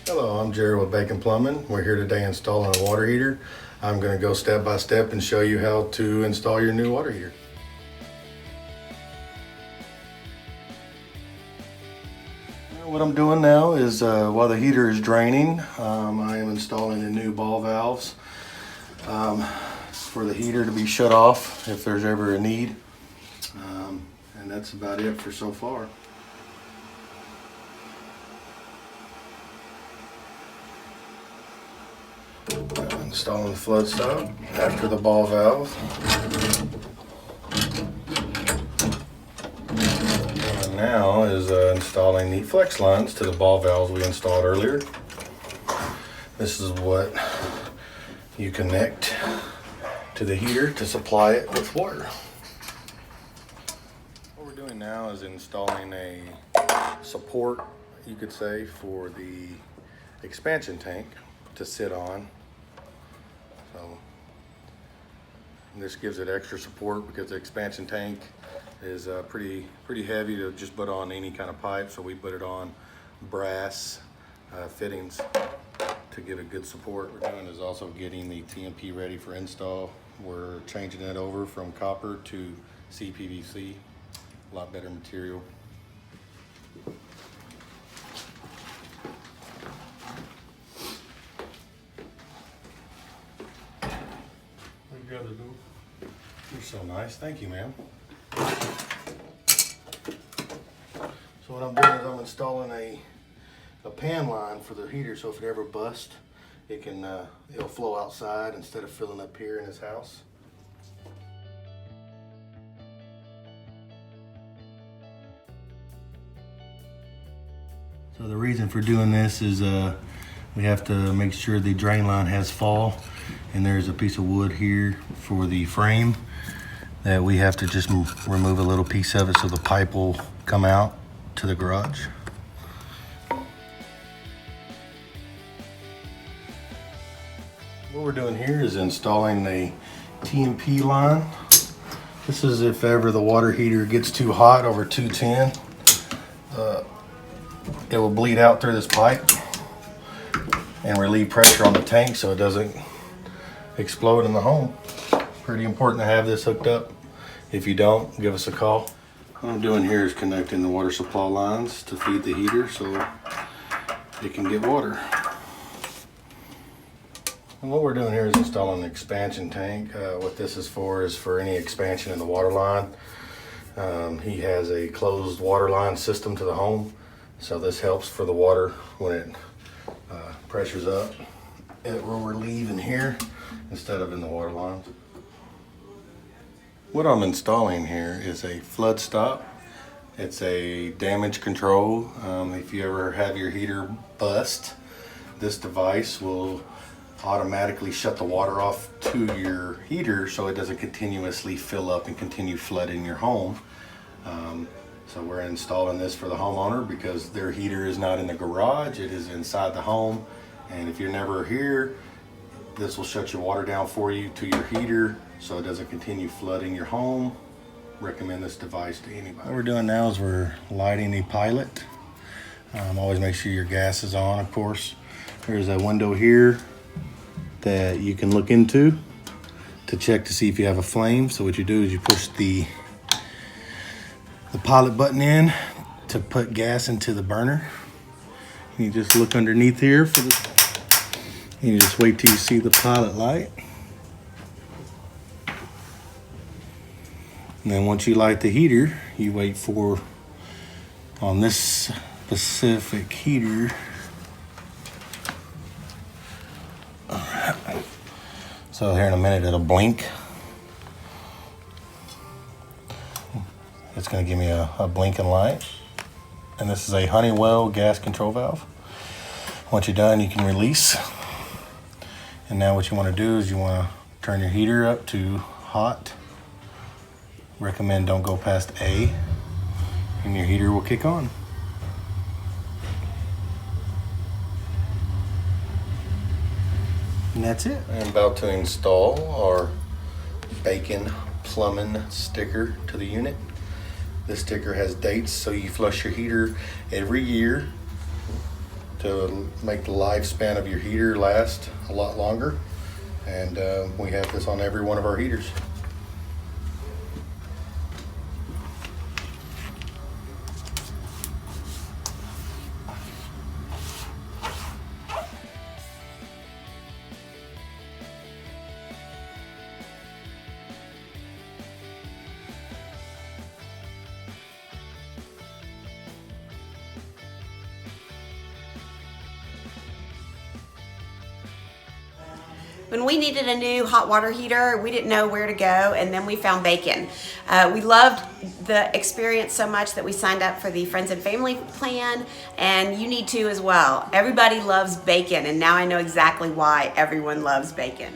Hello, I'm Jarrod with Bacon Plumbing. We're here today installing a water heater. I'm going to go step by step and show you how to install your new water heater. What I'm doing now is while the heater is draining, I am installing the new ball valves for the heater to be shut off if there's ever a need. And that's about it for so far. Installing the flood stop after the ball valve. And now is installing the flex lines to the ball valves we installed earlier. This is what you connect to the heater to supply it with water. What we're doing now is installing a support, you could say, for the expansion tank to sit on. So this gives it extra support because the expansion tank is pretty heavy to just put on any kind of pipe. So we put it on brass fittings to give it good support. What we're doing is also getting the TMP ready for install. We're changing it over from copper to CPVC, a lot better material. You're so nice. Thank you, ma'am. So what I'm doing is I'm installing a pan line for the heater, so if it ever busts, it can it'll flow outside instead of filling up here in his house. So the reason for doing this is we have to make sure the drain line has fall, and there's a piece of wood here for the frame that we have to just remove a little piece of it so the pipe will come out to the garage. What we're doing here is installing the TMP line. This is if ever the water heater gets too hot over 210. It will bleed out through this pipe and relieve pressure on the tank so it doesn't explode in the home. Pretty important to have this hooked up. If you don't, give us a call. What I'm doing here is connecting the water supply lines to feed the heater so it can get water. And what we're doing here is installing an expansion tank. What this is for any expansion in the water line. He has a closed water line system to the home, so this helps for the water when it pressures up. It will relieve in here instead of in the water lines. What I'm installing here is a flood stop. It's a damage control. If you ever have your heater bust, this device will automatically shut the water off to your heater so it doesn't continuously fill up and continue flooding your home. So we're installing this for the homeowner because their heater is not in the garage, it is inside the home. And if you're never here, this will shut your water down for you to your heater so it doesn't continue flooding your home. Recommend this device to anybody. What we're doing now is we're lighting the pilot. Always make sure your gas is on, of course. There's a window here that you can look into to check to see if you have a flame. So what you do is you push the pilot button in to put gas into the burner. You just look underneath here for the, and you just wait till you see the pilot light. And then once you light the heater, you wait for, on this specific heater, all right. So here in a minute it'll blink. It's going to give me a blinking light. And this is a Honeywell gas control valve. Once you're done, you can release. And now what you want to do is you want to turn your heater up to hot. Recommend don't go past A, and your heater will kick on. And that's it. I'm about to install our Bacon Plumbing sticker to the unit. This sticker has dates, so you flush your heater every year. to make the lifespan of your heater last a lot longer. And we have this on every one of our heaters. When we needed a new hot water heater, we didn't know where to go, and then we found Bacon. We loved the experience so much that we signed up for the Friends and Family plan, and you need to as well. Everybody loves Bacon, and now I know exactly why everyone loves Bacon.